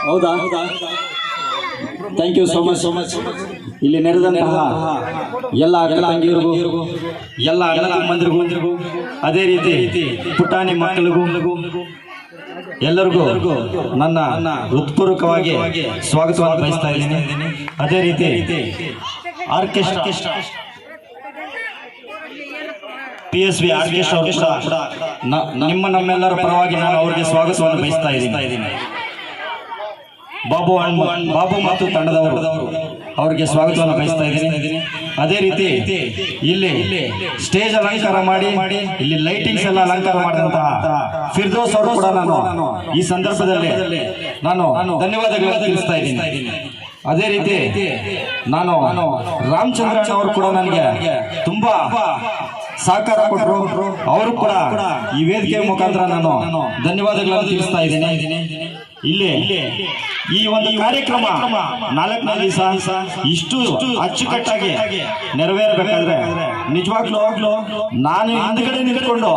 ಹೌದಾ? Thank you so much. ಇಲ್ಲಿ ನೆರೆದಂತಹ ಎಲ್ಲ ಅಕ್ಕ ತಂಗಿಯರಿಗೂ, ಎಲ್ಲ ಅಣ್ಣ ತಮ್ಮಂದಿರಿಗೂ, ಅದೇ ರೀತಿ ಪುಟಾಣಿ ಮಕ್ಕಳಿಗೂ ಎಲ್ಲರಿಗೂ ನನ್ನ ಹೃತ್ಪೂರ್ವಕವಾಗಿ ಸ್ವಾಗತವನ್ನು ಬಯಸ್ತಾ ಇದ್ದೀನಿ. ಅದೇ ರೀತಿ ಆರ್ಕೆಸ್ಟ್ರಾ PSV ಆರ್ಕೆಸ್ಟ್ರಾ ಕೂಡ ನಮ್ಮೆಲ್ಲರ ಪರವಾಗಿ ನಾನು ಅವರಿಗೆ ಸ್ವಾಗತವನ್ನು ಬಯಸ್ತಾ ಇದ್ದೀನಿ. ಬಾಬು ಮತ್ತು ತಂಡದವರು ಅವರಿಗೆ ಸ್ವಾಗತವನ್ನು ಬಯಸ್ತಾ ಇದ್ದೀನಿ. ಅದೇ ರೀತಿ ಇಲ್ಲಿ ಸ್ಟೇಜ್ ಅಲಂಕಾರ ಮಾಡಿ ಇಲ್ಲಿ ಲೈಟಿಂಗ್ಸ್ ಎಲ್ಲ ಅಲಂಕಾರ ಮಾಡಿದಂತಹ ಫಿರ್ದೋಸ್ ಅವರು ಕೂಡ ನಾನು ಈ ಸಂದರ್ಭದಲ್ಲಿ ನಾನು ಧನ್ಯವಾದಗಳನ್ನು ತಿಳಿಸ್ತಾ ಇದ್ದೀನಿ. ಅದೇ ರೀತಿ ನಾನು ರಾಮಚಂದ್ರಣ್ಣ ಅವರು ಕೂಡ ನನಗೆ ತುಂಬಾ ಸಹಕಾರ ಕೊಟ್ಟರು. ಅವರು ಕೂಡ ಈ ವೇದಿಕೆ ಮುಖಾಂತರ ನಾನು ಧನ್ಯವಾದಗಳನ್ನು ತಿಳಿಸ್ತಾ ಇದ್ದೀನಿ. ಇಲ್ಲಿ ಈ ಒಂದು ಕಾರ್ಯಕ್ರಮ 4ನೇ ದಿವಸ ಇಷ್ಟು ಅಚ್ಚುಕಟ್ಟಾಗಿ ನೆರವೇರಬೇಕಾದ್ರೆ ನಿಜವಾಗ್ಲೂ ನಾನು ಹಿಂದ್ಗಡೆ ನಿಂತ್ಕೊಂಡು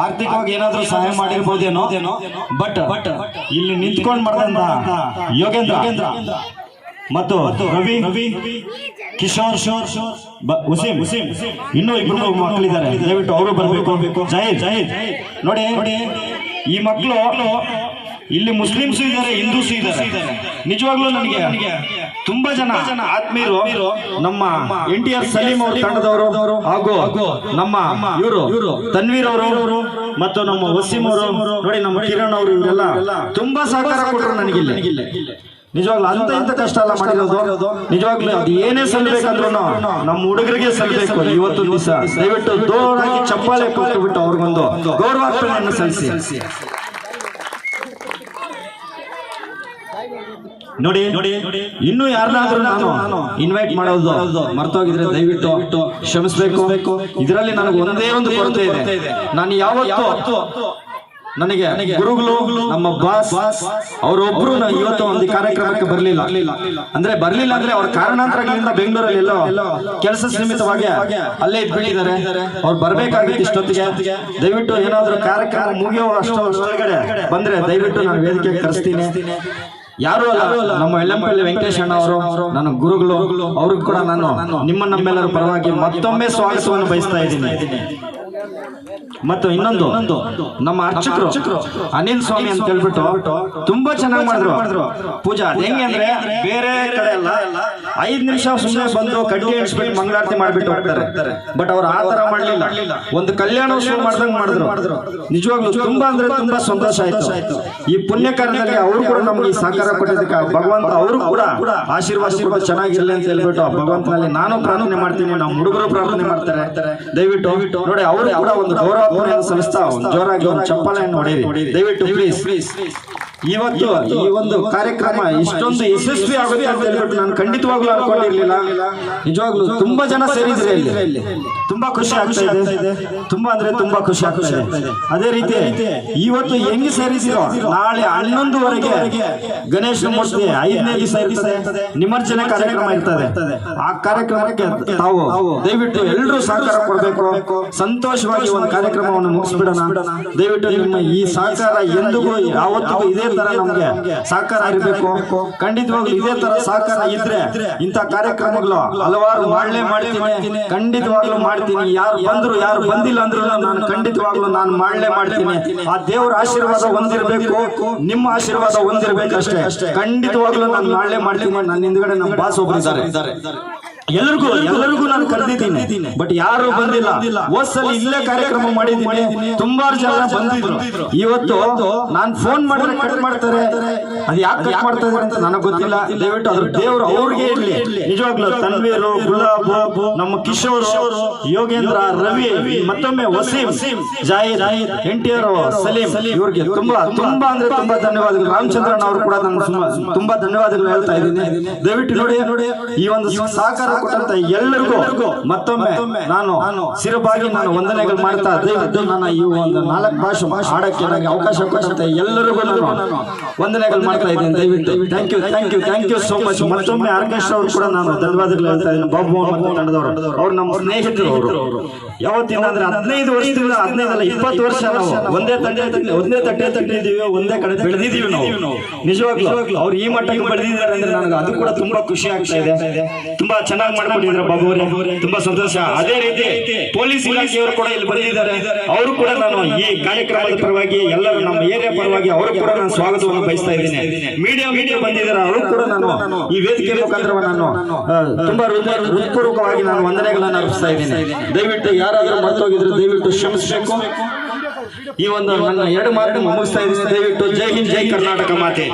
ಆರ್ಥಿಕವಾಗಿ ಏನಾದ್ರೂ ಸಹಾಯ ಮಾಡಿರ್ಬೋದೇನೋ, ಬಟ್ ಇಲ್ಲಿ ನಿಂತ್ಕೊಂಡು ಮಾಡಿದಂತ ಯೋಗೇಂದ್ರ ಮತ್ತು ರವಿ, ಕಿಶೋರ್, ವಸೀಂ ಇನ್ನೂ ಇಬ್ರು ಮಕ್ಕಳಿದ್ದಾರೆ. ದಯವಿಟ್ಟು ಅವರು ಬರಬೇಕು. ಜಾಹಿದ್ ನೋಡಿ, ಈ ಮಕ್ಕಳು ಇಲ್ಲಿ ಮುಸ್ಲಿಮ್ಸು ಇದ್ದಾರೆ, ಹಿಂದೂಸು ಇದ್ದಾರೆ. ನಿಜವಾಗ್ಲೂ ನನಗೆ ತುಂಬಾ ಜನ ಆತ್ಮೀಯರು ನಮ್ಮ NTR ಸಲೀಂ ಅವರು ತಂಡದವರು ಹಾಗೂ ನಮ್ಮ ಇವರು ತನ್ವೀರ್ ಅವರು ಮತ್ತು ನಮ್ಮ ವಸೀಂ ಅವರು ನೋಡಿ, ನಮ್ಮ ಕಿರಣ್ ಅವರು ಇವರೆಲ್ಲ ತುಂಬಾ ಸಹಕಾರ ಕೊಟ್ಟರು ನನಗಿಲ್ಲ. ನಿಜವಾಗ್ಲೂ ಇಂಥ ಕಷ್ಟ ಎಲ್ಲ ಮಾಡಿರೋದು ನಿಜವಾಗ್ಲೂ ಅದು ಏನೇ ಸಲ್ಲಬೇಕಂದ್ರೂ ನಮ್ಮ ಹುಡುಗರಿಗೆ ಸಲ್ಲಬೇಕು. ಇವತ್ತು ದಿವಸ ದಯವಿಟ್ಟು ದೊಡ್ಡಾಗಿ ಚಪ್ಪಾಳೆ ಕೊಟ್ಟುಬಿಟ್ಟು ಅವ್ರಿಗೊಂದು ಗೌರವಾರ್ಪಣೆಯನ್ನು ಸಲ್ಲಿಸಿ. ನೋಡಿ, ಇನ್ನು ಯಾರನ್ನಾದ್ರೂ ನಾನು ಇನ್ವೈಟ್ ಮಾಡೋದು ಮರ್ತೋಗಿದ್ರೆ ದಯವಿಟ್ಟು ಕ್ಷಮಿಸಬೇಕು. ಇದರಲ್ಲಿ ನನಗೆ ಒಂದೇ ಒಂದು ಕೊರತೆ ಇದೆ. ನಾನು ಯಾವತ್ತೂ ನನಗೆ ಗುರುಗಳು ನಮ್ಮ ಬಾಸ್ ಅವರೊಬ್ರು ಇವತ್ತು ಒಂದು ಕಾರ್ಯಕ್ರಮಕ್ಕೆ ಬರಲಿಲ್ಲ ಅಂದ್ರೆ ಅವ್ರ ಕಾರಣಾಂತರಗಳಿಂದ ಬೆಂಗಳೂರಲ್ಲಿ ಎಲ್ಲೋ ಕೆಲಸ ಸೀಮಿತವಾಗಿ ಅಲ್ಲೇ ಇದ್ಬಿಟ್ಟಿದ್ದಾರೆ. ಅವ್ರು ಬರ್ಬೇಕಾಗಿತ್ತು ಇಷ್ಟೊತ್ತಿಗೆ. ದಯವಿಟ್ಟು ಏನಾದ್ರು ಕಾರ್ಯಕ್ರಮ ಮುಗಿಯೋ ಅಷ್ಟೊಳಗಡೆ ಬಂದ್ರೆ ದಯವಿಟ್ಟು ನಾನು ವೇದಿಕೆಗೆ ಕರೆಸ್ತೀನಿ. ಯಾರು ಅಲ್ಲ, ನಮ್ಮ LMPL ವೆಂಕಟೇಶ್ ಅಣ್ಣ ಅವರು ನನ್ನ ಗುರುಗಳು. ಅವ್ರಿಗೂ ಕೂಡ ನಾನು ನಮ್ಮೆಲ್ಲರ ಪರವಾಗಿ ಮತ್ತೊಮ್ಮೆ ಸ್ವಾಗತವನ್ನು ಬಯಸ್ತಾ ಇದ್ದೀನಿ. ಮತ್ತು ಇನ್ನೊಂದು ನಮ್ಮ ಅರ್ಚಕರು ಅನಿಲ್ ಸ್ವಾಮಿ ಅಂತ ಹೇಳ್ಬಿಟ್ಟು ತುಂಬಾ ಚೆನ್ನಾಗಿ ಮಾಡಿದ್ರು ಪೂಜಾ. ಹೆಂಗೆ ಅಂದ್ರೆ ಬೇರೆ ಕಡೆ ಎಲ್ಲ 5 ನಿಮಿಷ ಸುಮ್ಮನೆ ಬಂದು ಕಡ್ಡಿ ಎಣಿಸ್ಬಿಟ್ಟು ಮಂಗಳಾರತಿ ಮಾಡ್ಬಿಟ್ಟು ಹೋಗ್ತಾರೆ. ಬಟ್ ಅವ್ರು ಆ ತರ ಮಾಡ್ಲಿಲ್ಲ. ಒಂದು ಕಲ್ಯಾಣೋತ್ಸವ ಮಾಡ್ದಂಗ್ ಮಾಡಿದ್ರು. ನಿಜವಾಗ್ಲೂ ತುಂಬಾ ಅಂದ್ರೆ ತುಂಬಾ ಸಂತೋಷ ಆಯ್ತು. ಈ ಪುಣ್ಯ ಕಾರ್ಯದಲ್ಲಿ ಅವರು ಕೂಡ ನಮ್ಗೆ ಈ ಸಹಕಾರ ಕೊಟ್ಟಿದ್ದಕ್ಕೆ ಭಗವಂತ ಅವರು ಕೂಡ ಆಶೀರ್ವಾದ ಕೂಡ ಚೆನ್ನಾಗಿರ್ಲಿ ಅಂತ ಹೇಳ್ಬಿಟ್ಟು ಭಗವಂತನಲ್ಲಿ ನಾನು ಪ್ರಾರ್ಥನೆ ಮಾಡ್ತೀನಿ. ನಮ್ಮ ಹುಡುಗರು ಪ್ರಾರ್ಥನೆ ಮಾಡ್ತಾರೆ. ದಯವಿಟ್ಟು ನೋಡಿ, ಅವರು ಕೂಡ ಒಂದು ಗೌರವ ಸಲ್ಲಿಸ್ತಾ ಜೋರಾಗಿ ಒಂದು ಚಪ್ಪಾಳೆಯನ್ನು ಹೊಡೆಯಿರಿ ದಯವಿಟ್ಟು ಪ್ಲೀಸ್. ಇವತ್ತು ಈ ಒಂದು ಕಾರ್ಯಕ್ರಮ ಇಷ್ಟೊಂದು ಯಶಸ್ವಿ ಆಗುತ್ತೆ ಅಂತ ಹೇಳ್ಬಿಟ್ಟು ನಾನು ಖಂಡಿತವಾಗ್ಲೂ ಅನ್ಕೊಂಡಿರ್ಲಿಲ್ಲ. ನಿಜವಾಗ್ಲೂ ತುಂಬಾ ಜನ ಸೇರಿದ್ರೆ ಇಲ್ಲಿ ತುಂಬಾ ಖುಷಿ ಆಗ್ತಾ ಇದೆ. ತುಂಬಾ ಅಂದ್ರೆ ತುಂಬಾ ಖುಷಿ ಆಗ್ತಾ ಇದೆ. ಅದೇ ರೀತಿ ಇವತ್ತು ಹೆಂಗ್ ಸೇರಿಸಿರೋ ನಾಳೆ 11ವರೆಗೆ ಗಣೇಶ ಮೂರ್ತಿ 5ನೇ ದಿವಸ ಇರ್ತದೆ, ನಿಮಜ್ಜನೆ ಕಾರ್ಯಕ್ರಮ ಇರ್ತದೆ. ಆ ಕಾರ್ಯಕ್ರಮಕ್ಕೆ ತಾವು ದಯವಿಟ್ಟು ಎಲ್ಲರೂ ಸಹಕಾರ ಕೊಡಬೇಕು. ಸಂತೋಷವಾಗಿ ಒಂದು ಕಾರ್ಯಕ್ರಮವನ್ನು ಮುಗಿಸ್ಬಿಡೋಣ. ದಯವಿಟ್ಟು ನಿಮ್ಮ ಈ ಸಹಕಾರ ಎಂದಿಗೂ ಯಾವತ್ತಿಗೂ ಇದೇ ತರ ನಮ್ಗೆ ಸಹಕಾರ ಇರಬೇಕು. ಖಂಡಿತವಾಗ್ಲೂ ಇದೇ ತರ ಸಹಕಾರ ಇದ್ರೆ ಇಂಥ ಕಾರ್ಯಕ್ರಮಗಳು ಹಲವಾರು ಮಾಡ್ತೀನಿ. ಖಂಡಿತವಾಗ್ಲೂ ಮಾಡ್ತೀನಿ. ಯಾರು ಬಂದ್ರು ಯಾರು ಬಂದಿಲ್ಲ ಅಂದ್ರೂ ನಾನು ಖಂಡಿತವಾಗ್ಲೂ ನಾನು ಮಾಡ್ತೀನಿ. ಆ ದೇವರ ಆಶೀರ್ವಾದ ಹೊಂದಿರಬೇಕು, ನಿಮ್ಮ ಆಶೀರ್ವಾದ ಹೊಂದಿರಬೇಕು ಅಷ್ಟೇ. ಖಂಡಿತವಾಗ್ಲೂ ನಾನು ಮಾಡ್ತೀನಿ. ನನ್ನ ಹಿಂದ್ಗಡೆ ನಮ್ಮ ಬಾಸ್ ಒಬ್ರು ಇದ್ದಾರೆ. ಎಲ್ಲರಿಗೂ ನಾನು ಕರೆದಿದ್ದೀನಿ, ಬಟ್ ಯಾರು ಬಂದಿಲ್ಲ. ಹೋದ್ಸಲಿ ಇಲ್ಲೇ ಕಾರ್ಯಕ್ರಮ ಮಾಡಿದ್ದೀನಿ, ತುಂಬಾ ಜನ ಬಂದಿದ್ರು. ಇವತ್ತು ನಾನು ಫೋನ್ ಮಾಡಿದ್ರೆ ಕಟ್ ಮಾಡ್ತಾರೆ. ಅದು ಯಾಕೆ ಕಟ್ ಮಾಡ್ತಾರೆ ಅಂತ ನನಗೆ ಗೊತ್ತಿಲ್ಲ. ದಯವಿಟ್ಟು ಅದ್ರ ದೇವರು ಅವ್ರಿಗೆ ಇರ್ಲಿ. ನಿಜವಾಗ್ಲೂ ತನ್ವೀರು, ಗುಲಾಬ್, ನಮ್ಮ ಕಿಶೋರ್, ಯೋಗೇಂದ್ರ, ರವಿ, ಮತ್ತೊಮ್ಮೆ ವಸೀಂ, ಜಾಹಿದ್, NTR ಸಲೀಂ ಇವ್ರಿಗೆ ತುಂಬಾ ಅಂದ್ರೆ ತುಂಬಾ ಧನ್ಯವಾದಗಳು. ರಾಮಚಂದ್ರನ್ ಅವರು ಕೂಡ ನಾನು ತುಂಬಾ ಧನ್ಯವಾದಗಳು ಹೇಳ್ತಾ ಇದ್ದೀನಿ. ದಯವಿಟ್ಟು ನೋಡಿ, ಈ ಒಂದು ಸಹಕಾರ ಕೊಟ್ಟಂತ ಎಲ್ಲರಿಗೂ ಮತ್ತೊಮ್ಮೆ ನಾನು ಸಿರುಬಾಗಿ ನಾನು ವಂದನೆಗಳು ಮಾಡ್ತಾ ದಯವಿಟ್ಟು ನನ್ನ ಈ ಒಂದು 4 ಭಾಷೆ ಆಡಕ್ಕೆ ನನಗೆ ಅವಕಾಶ ಕೊಟ್ಟಂತ ಎಲ್ಲರಿಗೂ ನಾನು ವಂದನೆಗಳು ಮಾಡ್ತಾ ಇದ್ದೇನೆ. ದಯವಿಟ್ಟು ಥ್ಯಾಂಕ್ ಯು ಸೋ ಮಚ್. ಮತ್ತೊಮ್ಮೆ ಆರ್ಕೆಸ್ಟ್ರಾ ಅವರು ಕೂಡ ನಾನು ಧನ್ಯವಾದಗಳು ಹೇಳ್ತಾ ಇದ್ದೀನಿ. ಬಾಬು ಮತ್ತು ತಂಡದವರು ಅವ್ರು ನಮ್ಮ ಸ್ನೇಹಿತರು. ಅವರು ಯಾವತ್ತಿನ ಅಂದ್ರೆ 15 ವರ್ಷದಿಂದ 15 ಅಲ್ಲ 20 ವರ್ಷ ನಾವು ಒಂದೇ ತಟ್ಟೆ ತಟ್ಟಿದ್ದೀವಿ, ಒಂದೇ ಕಡೆ ಬೆಳೆದಿದ್ದೀವಿ ನಾವು. ನಿಜವಾಗ್ಲೂ ಅವ್ರು ಈ ಮಟ್ಟಕ್ಕೆ ಬೆಳೆದಿದ್ದಾರೆ ಅಂದ್ರೆ ನನಗೆ ಅದು ಕೂಡ ತುಂಬಾ ಖುಷಿ ಆಗ್ತಾ ಇದೆ. ತುಂಬಾ ಚೆನ್ನಾಗಿ ಮಾಡ್ಕೊಂಡಿದ್ದಾರೆ ಬಾಬು ಅವರೇ, ತುಂಬಾ ಸಂತೋಷ. ಅದೇ ರೀತಿ ಪೊಲೀಸ್ ಇಲಾಖೆಯವರು ಕೂಡ ಇಲ್ಲಿ ಬಂದಿದ್ದಾರೆ. ಅವರು ಕೂಡ ನಾನು ಈ ಕಾರ್ಯಕ್ರಮದ ಪರವಾಗಿ ಎಲ್ಲರೂ ನಮ್ಮ ಏರಿಯಾ ಪರವಾಗಿ ಅವರು ಕೂಡ ನಾನು ಸ್ವಾಗತವನ್ನು ಬಯಸ್ತಾ ಇದ್ದೀನಿ. ಮೀಡಿಯಾ ಬಂದಿದ್ದಾರೆ, ಅವರು ಕೂಡ ನಾನು ಈ ವೇದಿಕೆ ಮುಖಾಂತರ ನಾನು ತುಂಬಾ ಹೃತ್ಪೂರ್ವಕವಾಗಿ ನಾನು ವಂದನೆಗಳನ್ನು ಅರ್ಪಿಸ್ತಾ ಇದ್ದೀನಿ. ದಯವಿಟ್ಟು ಯಾರಾದರೂ ಮರ್ತೋಗಿದ್ರೆ ದಯವಿಟ್ಟು ಕ್ಷಮಿಸಬೇಕು. ಈ ಒಂದು ನನ್ನ 2 ಮಾತನ್ನು ಮುಗಿಸ್ತಾ ಇದ್ದೀನಿ. ದಯವಿಟ್ಟು ಜೈ ಹಿಂದ್, ಜೈ ಕರ್ನಾಟಕ ಮಾತೆ.